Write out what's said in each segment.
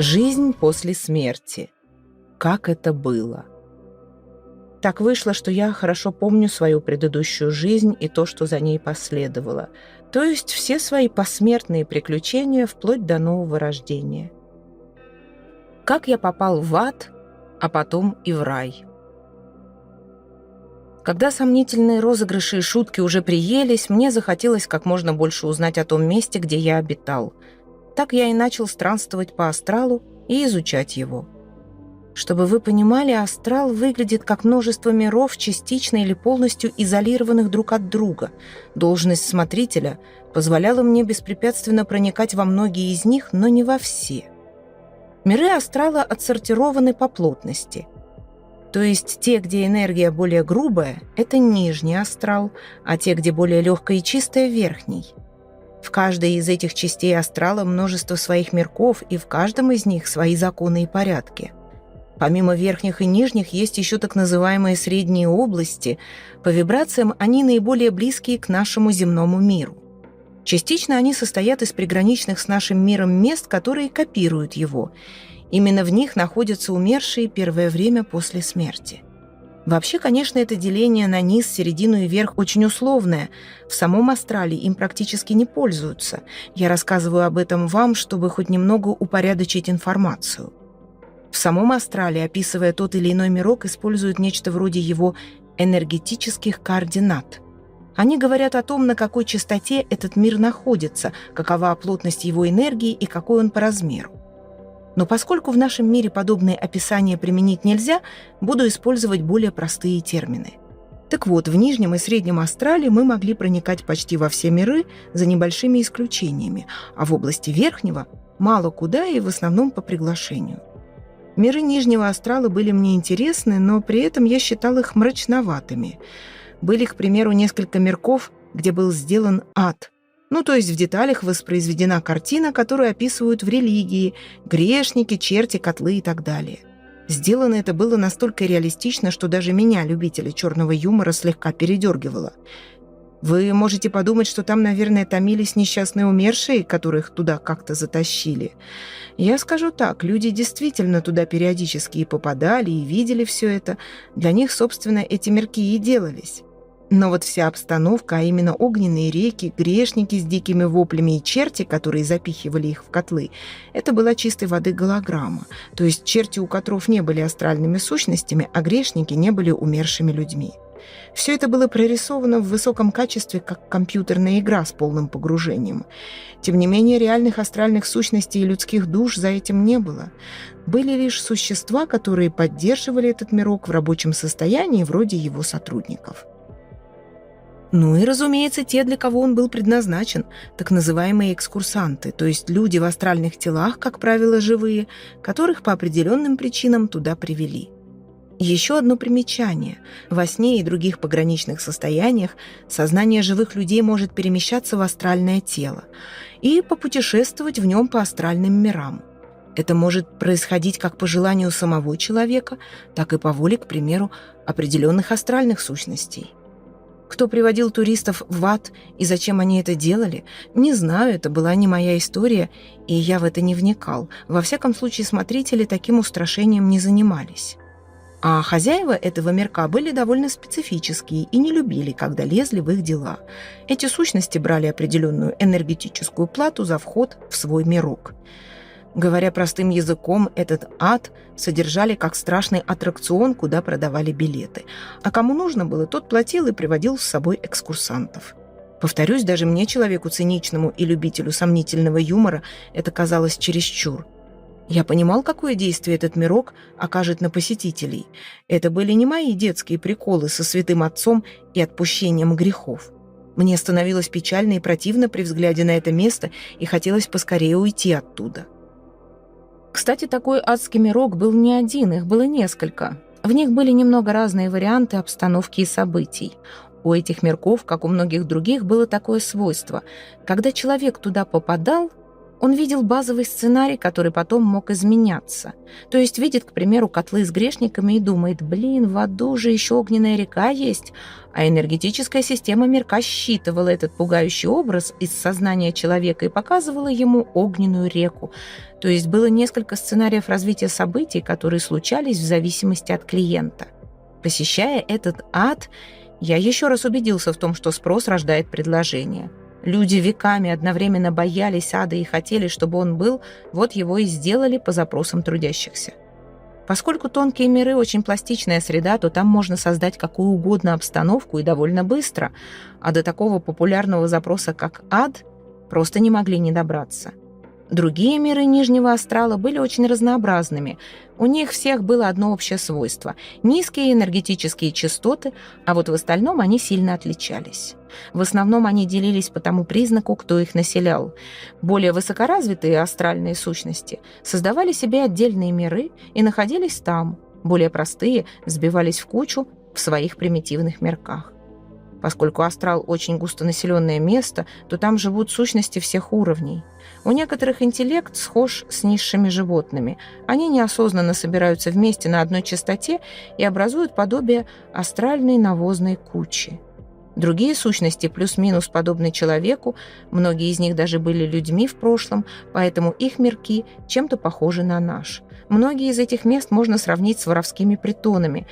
Жизнь после смерти. Как это было? Так вышло, что я хорошо помню свою предыдущую жизнь и то, что за ней последовало, то есть все свои посмертные приключения вплоть до нового рождения. Как я попал в ад, а потом и в рай. Когда сомнительные розыгрыши и шутки уже приелись, мне захотелось как можно больше узнать о том месте, где я обитал. Так я и начал странствовать по астралу и изучать его. Чтобы вы понимали, астрал выглядит как множество миров, частично или полностью изолированных друг от друга. Должность смотрителя позволяла мне беспрепятственно проникать во многие из них, но не во все. Миры астрала отсортированы по плотности. То есть те, где энергия более грубая, это нижний астрал, а те, где более легкая и чистая, верхний. В каждой из этих частей астрала множество своих мирков, и в каждом из них свои законы и порядки. Помимо верхних и нижних есть еще так называемые средние области. По вибрациям они наиболее близкие к нашему земному миру. Частично они состоят из приграничных с нашим миром мест, которые копируют его. Именно в них находятся умершие первое время после смерти. Вообще, конечно, это деление на низ, середину и верх очень условное. В самом астрале им практически не пользуются. Я рассказываю об этом вам, чтобы хоть немного упорядочить информацию. В самом астрале, описывая тот или иной мирок, используют нечто вроде его энергетических координат. Они говорят о том, на какой частоте этот мир находится, какова плотность его энергии и какой он по размеру. Но поскольку в нашем мире подобные описания применить нельзя, буду использовать более простые термины. Так вот, в нижнем и среднем астрале мы могли проникать почти во все миры за небольшими исключениями, а в области верхнего мало куда и в основном по приглашению. Миры нижнего астрала были мне интересны, но при этом я считал их мрачноватыми. Были, к примеру, несколько мирков, где был сделан ад. То есть в деталях воспроизведена картина, которую описывают в религии, грешники, черти, котлы и так далее. Сделано это было настолько реалистично, что даже меня, любителя черного юмора, слегка передергивало. Вы можете подумать, что там, наверное, томились несчастные умершие, которых туда как-то затащили. Я скажу так, люди действительно туда периодически и попадали, и видели все это. Для них, собственно, эти мирки и делались. Но вот вся обстановка, а именно огненные реки, грешники с дикими воплями и черти, которые запихивали их в котлы, это была чистой воды голограмма. То есть черти у котров не были астральными сущностями, а грешники не были умершими людьми. Все это было прорисовано в высоком качестве, как компьютерная игра с полным погружением. Тем не менее, реальных астральных сущностей и людских душ за этим не было. Были лишь существа, которые поддерживали этот мирок в рабочем состоянии, вроде его сотрудников. И, разумеется, те, для кого он был предназначен, так называемые экскурсанты, то есть люди в астральных телах, как правило, живые, которых по определенным причинам туда привели. Еще одно примечание. Во сне и других пограничных состояниях сознание живых людей может перемещаться в астральное тело и попутешествовать в нем по астральным мирам. Это может происходить как по желанию самого человека, так и по воле, к примеру, определенных астральных сущностей. Кто приводил туристов в ад и зачем они это делали, не знаю, это была не моя история, и я в это не вникал. Во всяком случае, смотрители таким устрашением не занимались. А хозяева этого мирка были довольно специфические и не любили, когда лезли в их дела. Эти сущности брали определенную энергетическую плату за вход в свой мирок. Говоря простым языком, этот ад содержали как страшный аттракцион, куда продавали билеты. А кому нужно было, тот платил и приводил с собой экскурсантов. Повторюсь, даже мне, человеку циничному и любителю сомнительного юмора, это казалось чересчур. Я понимал, какое действие этот мирок окажет на посетителей. Это были не мои детские приколы со святым отцом и отпущением грехов. Мне становилось печально и противно при взгляде на это место, и хотелось поскорее уйти оттуда. Кстати, такой адский мирок был не один, их было несколько. В них были немного разные варианты обстановки и событий. У этих мирков, как у многих других, было такое свойство. Когда человек туда попадал, Он видел базовый сценарий, который потом мог изменяться. То есть видит, к примеру, котлы с грешниками и думает: блин, в аду же еще огненная река есть. А энергетическая система мирка считывала этот пугающий образ из сознания человека и показывала ему огненную реку. То есть было несколько сценариев развития событий, которые случались в зависимости от клиента. Посещая этот ад, я еще раз убедился в том, что спрос рождает предложение. Люди веками одновременно боялись ада и хотели, чтобы он был, вот его и сделали по запросам трудящихся. Поскольку тонкие миры — очень пластичная среда, то там можно создать какую угодно обстановку и довольно быстро, а до такого популярного запроса, как ад, просто не могли не добраться. Другие миры Нижнего Астрала были очень разнообразными. У них всех было одно общее свойство — низкие энергетические частоты, а вот в остальном они сильно отличались. В основном они делились по тому признаку, кто их населял. Более высокоразвитые астральные сущности создавали себе отдельные миры и находились там. Более простые сбивались в кучу в своих примитивных мирках. Поскольку астрал очень густонаселенное место, то там живут сущности всех уровней. У некоторых интеллект схож с низшими животными. Они неосознанно собираются вместе на одной частоте и образуют подобие астральной навозной кучи. Другие сущности плюс-минус подобны человеку, многие из них даже были людьми в прошлом, поэтому их мирки чем-то похожи на наш. Многие из этих мест можно сравнить с воровскими притонами.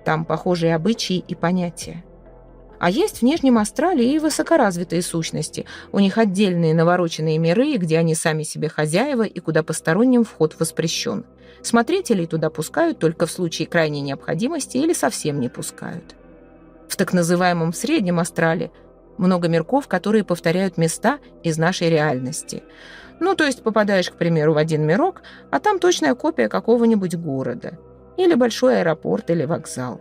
Там похожие обычаи и понятия. А есть в Нижнем Астрале и высокоразвитые сущности. У них отдельные навороченные миры, где они сами себе хозяева и куда посторонним вход воспрещен. Смотрителей туда пускают только в случае крайней необходимости или совсем не пускают. В так называемом Среднем Астрале много мирков, которые повторяют места из нашей реальности. Ну, то есть попадаешь, к примеру, в один мирок, а там точная копия какого-нибудь города. Или большой аэропорт, или вокзал.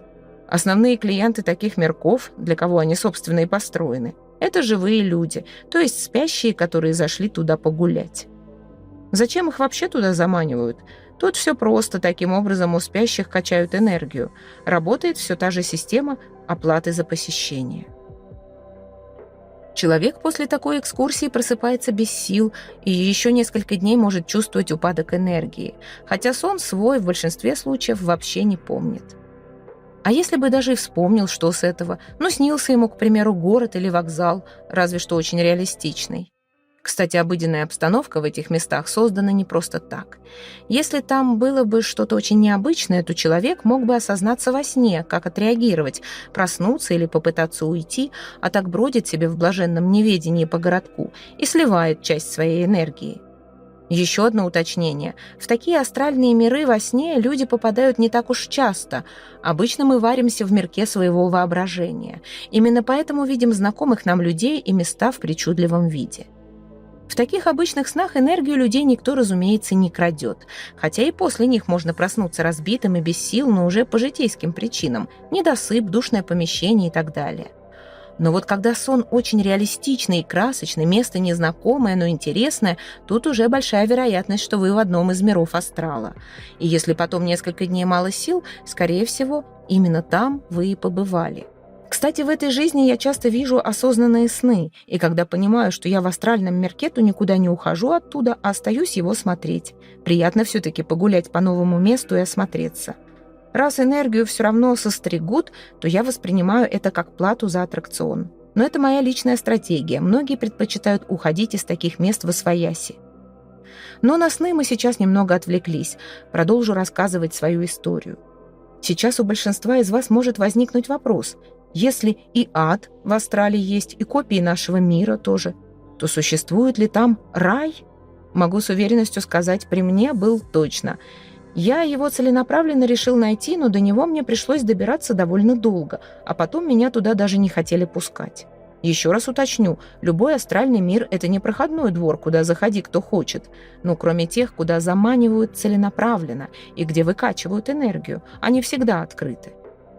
Основные клиенты таких мирков, для кого они, собственно, и построены, это живые люди, то есть спящие, которые зашли туда погулять. Зачем их вообще туда заманивают? Тут все просто, таким образом у спящих качают энергию. Работает все та же система оплаты за посещение. Человек после такой экскурсии просыпается без сил и еще несколько дней может чувствовать упадок энергии, хотя сон свой в большинстве случаев вообще не помнит. А если бы даже и вспомнил, что с этого, снился ему, к примеру, город или вокзал, разве что очень реалистичный. Кстати, обыденная обстановка в этих местах создана не просто так. Если там было бы что-то очень необычное, то человек мог бы осознаться во сне, как отреагировать, проснуться или попытаться уйти, а так бродит себе в блаженном неведении по городку и сливает часть своей энергии. Еще одно уточнение. В такие астральные миры во сне люди попадают не так уж часто. Обычно мы варимся в мирке своего воображения. Именно поэтому видим знакомых нам людей и места в причудливом виде. В таких обычных снах энергию людей никто, разумеется, не крадет. Хотя и после них можно проснуться разбитым и без сил, но уже по житейским причинам. Недосып, душное помещение и так далее. Но вот когда сон очень реалистичный и красочный, место незнакомое, но интересное, тут уже большая вероятность, что вы в одном из миров астрала. И если потом несколько дней мало сил, скорее всего, именно там вы и побывали. Кстати, в этой жизни я часто вижу осознанные сны, и когда понимаю, что я в астральном мирке, то никуда не ухожу оттуда, а остаюсь его смотреть. Приятно все-таки погулять по новому месту и осмотреться. Раз энергию все равно состригут, то я воспринимаю это как плату за аттракцион. Но это моя личная стратегия. Многие предпочитают уходить из таких мест восвояси. Но на сны мы сейчас немного отвлеклись. Продолжу рассказывать свою историю. Сейчас у большинства из вас может возникнуть вопрос. Если и ад в астрале есть, и копии нашего мира тоже, то существует ли там рай? Могу с уверенностью сказать, при мне был точно. Я его целенаправленно решил найти, но до него мне пришлось добираться довольно долго, а потом меня туда даже не хотели пускать. Еще раз уточню, любой астральный мир – это не проходной двор, куда заходи кто хочет, кроме тех, куда заманивают целенаправленно и где выкачивают энергию, они всегда открыты.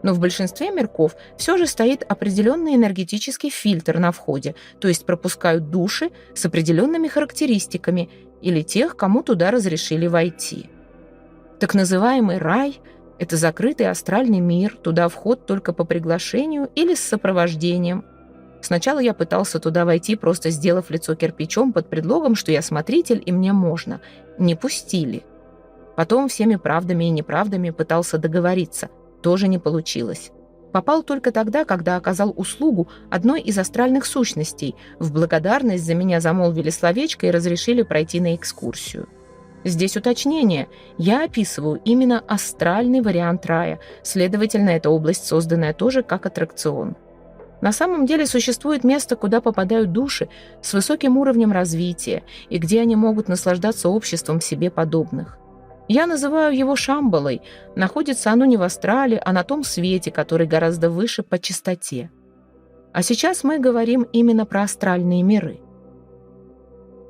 Но в большинстве мирков все же стоит определенный энергетический фильтр на входе, то есть пропускают души с определенными характеристиками или тех, кому туда разрешили войти. Так называемый рай – это закрытый астральный мир, туда вход только по приглашению или с сопровождением. Сначала я пытался туда войти, просто сделав лицо кирпичом под предлогом, что я смотритель и мне можно. Не пустили. Потом всеми правдами и неправдами пытался договориться. Тоже не получилось. Попал только тогда, когда оказал услугу одной из астральных сущностей. В благодарность за меня замолвили словечко и разрешили пройти на экскурсию. Здесь уточнение. Я описываю именно астральный вариант рая. Следовательно, эта область, созданная тоже как аттракцион. На самом деле существует место, куда попадают души с высоким уровнем развития и где они могут наслаждаться обществом себе подобных. Я называю его Шамбалой. Находится оно не в астрале, а на том свете, который гораздо выше по частоте. А сейчас мы говорим именно про астральные миры.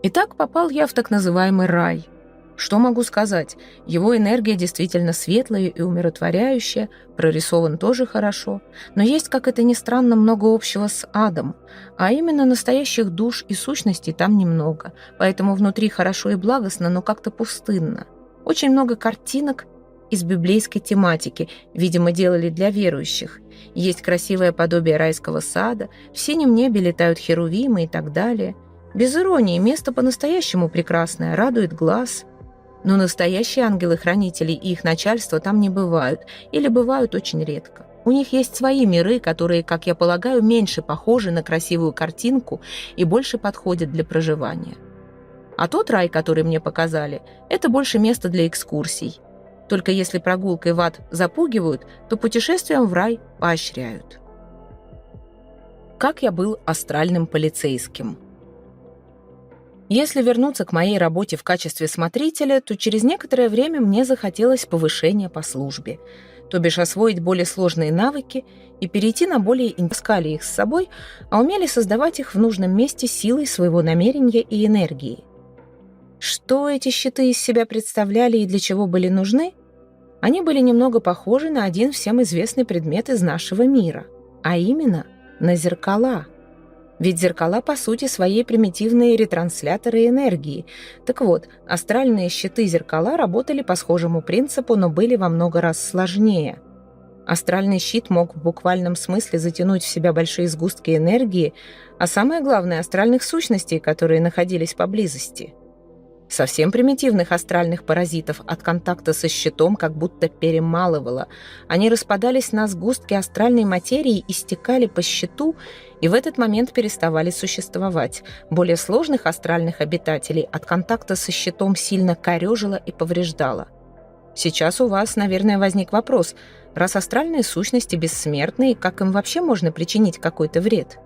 Итак, попал я в так называемый рай. Что могу сказать? Его энергия действительно светлая и умиротворяющая, прорисован тоже хорошо, но есть, как это ни странно, много общего с адом, а именно настоящих душ и сущностей там немного, поэтому внутри хорошо и благостно, но как-то пустынно. Очень много картинок из библейской тематики, видимо, делали для верующих. Есть красивое подобие райского сада, в синем небе летают херувимы и так далее. Без иронии, место по-настоящему прекрасное, радует глаз. Но настоящие ангелы-хранители и их начальство там не бывают, или бывают очень редко. У них есть свои миры, которые, как я полагаю, меньше похожи на красивую картинку и больше подходят для проживания. А тот рай, который мне показали, это больше место для экскурсий. Только если прогулкой в ад запугивают, то путешествием в рай поощряют. Как я был астральным полицейским? Если вернуться к моей работе в качестве смотрителя, то через некоторое время мне захотелось повышения по службе, то бишь освоить более сложные навыки и перейти на более таскали их с собой, а умели создавать их в нужном месте силой своего намерения и энергии. Что эти щиты из себя представляли и для чего были нужны? Они были немного похожи на один всем известный предмет из нашего мира, а именно на зеркала. Ведь зеркала, по сути, своей примитивные ретрансляторы энергии. Так вот, астральные щиты-зеркала работали по схожему принципу, но были во много раз сложнее. Астральный щит мог в буквальном смысле затянуть в себя большие сгустки энергии, а самое главное – астральных сущностей, которые находились поблизости. Совсем примитивных астральных паразитов от контакта со щитом как будто перемалывало. Они распадались на сгустки астральной материи и стекали по щиту, и в этот момент переставали существовать. Более сложных астральных обитателей от контакта со щитом сильно корёжило и повреждало. Сейчас у вас, наверное, возник вопрос, раз астральные сущности бессмертные, как им вообще можно причинить какой-то вред?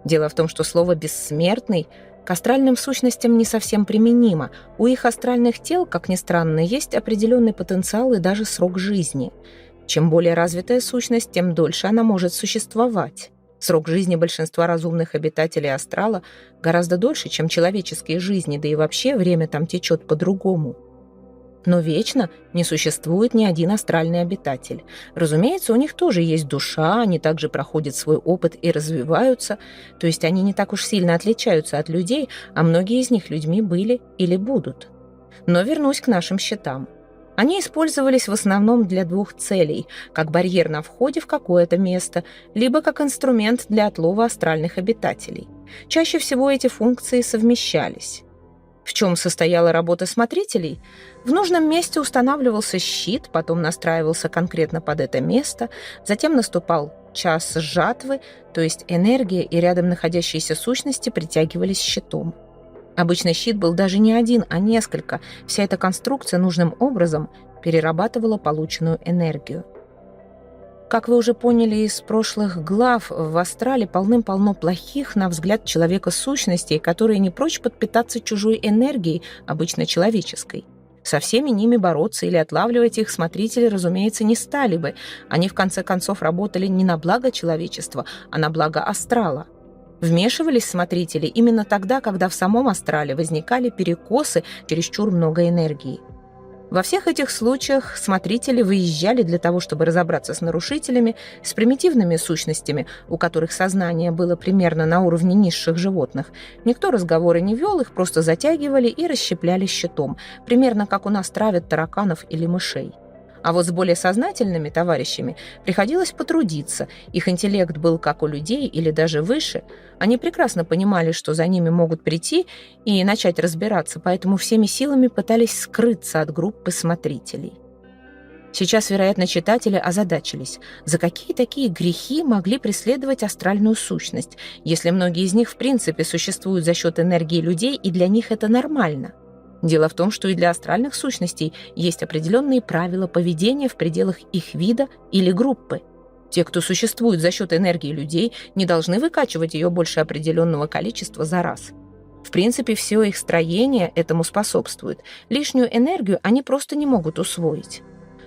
Дело в том, что слово «бессмертный» к астральным сущностям не совсем применимо. У их астральных тел, как ни странно, есть определенный потенциал и даже срок жизни. Чем более развитая сущность, тем дольше она может существовать. Срок жизни большинства разумных обитателей астрала гораздо дольше, чем человеческие жизни, да и вообще время там течет по-другому. Но вечно не существует ни один астральный обитатель. Разумеется, у них тоже есть душа, они также проходят свой опыт и развиваются, то есть они не так уж сильно отличаются от людей, а многие из них людьми были или будут. Но вернусь к нашим щитам. Они использовались в основном для двух целей, как барьер на входе в какое-то место, либо как инструмент для отлова астральных обитателей. Чаще всего эти функции совмещались. В чем состояла работа смотрителей? В нужном месте устанавливался щит, потом настраивался конкретно под это место, затем наступал час жатвы, то есть энергия и рядом находящиеся сущности притягивались щитом. Обычно щит был даже не один, а несколько. Вся эта конструкция нужным образом перерабатывала полученную энергию. Как вы уже поняли из прошлых глав, в астрале полным-полно плохих, на взгляд человека, сущностей, которые не прочь подпитаться чужой энергией, обычно человеческой. Со всеми ними бороться или отлавливать их смотрители, разумеется, не стали бы. Они, в конце концов, работали не на благо человечества, а на благо астрала. Вмешивались смотрители именно тогда, когда в самом астрале возникали перекосы, чересчур много энергии. Во всех этих случаях смотрители выезжали для того, чтобы разобраться с нарушителями, с примитивными сущностями, у которых сознание было примерно на уровне низших животных. Никто разговоры не вел, их просто затягивали и расщепляли щитом, примерно как у нас травят тараканов или мышей. А вот с более сознательными товарищами приходилось потрудиться. Их интеллект был как у людей или даже выше. Они прекрасно понимали, что за ними могут прийти и начать разбираться, поэтому всеми силами пытались скрыться от группы смотрителей. Сейчас, вероятно, читатели озадачились, за какие такие грехи могли преследовать астральную сущность, если многие из них в принципе существуют за счет энергии людей, и для них это нормально. Дело в том, что и для астральных сущностей есть определенные правила поведения в пределах их вида или группы. Те, кто существует за счет энергии людей, не должны выкачивать ее больше определенного количества за раз. В принципе, все их строение этому способствует. Лишнюю энергию они просто не могут усвоить.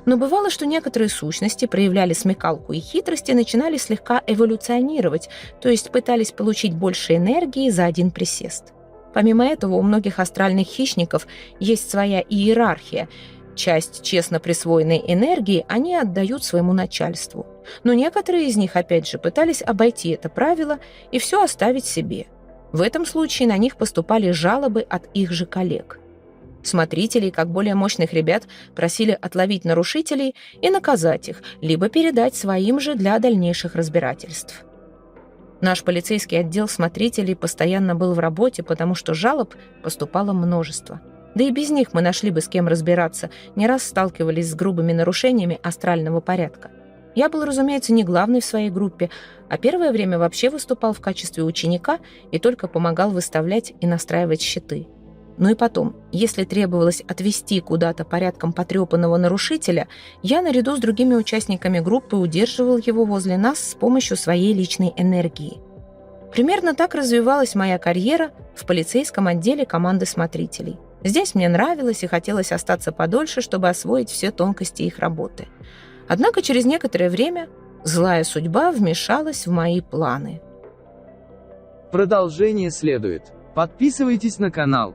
Но бывало, что некоторые сущности проявляли смекалку и хитрость и начинали слегка эволюционировать, то есть пытались получить больше энергии за один присест. Помимо этого, у многих астральных хищников есть своя иерархия. Часть честно присвоенной энергии они отдают своему начальству. Но некоторые из них, опять же, пытались обойти это правило и все оставить себе. В этом случае на них поступали жалобы от их же коллег. Смотрителей, как более мощных ребят, просили отловить нарушителей и наказать их, либо передать своим же для дальнейших разбирательств. Наш полицейский отдел смотрителей постоянно был в работе, потому что жалоб поступало множество. Да и без них мы нашли бы с кем разбираться, не раз сталкивались с грубыми нарушениями астрального порядка. Я был, разумеется, не главный в своей группе, а первое время вообще выступал в качестве ученика и только помогал выставлять и настраивать щиты. Ну и потом, если требовалось отвести куда-то порядком потрепанного нарушителя, я наряду с другими участниками группы удерживал его возле нас с помощью своей личной энергии. Примерно так развивалась моя карьера в полицейском отделе команды смотрителей. Здесь мне нравилось и хотелось остаться подольше, чтобы освоить все тонкости их работы. Однако через некоторое время злая судьба вмешалась в мои планы. Продолжение следует. Подписывайтесь на канал.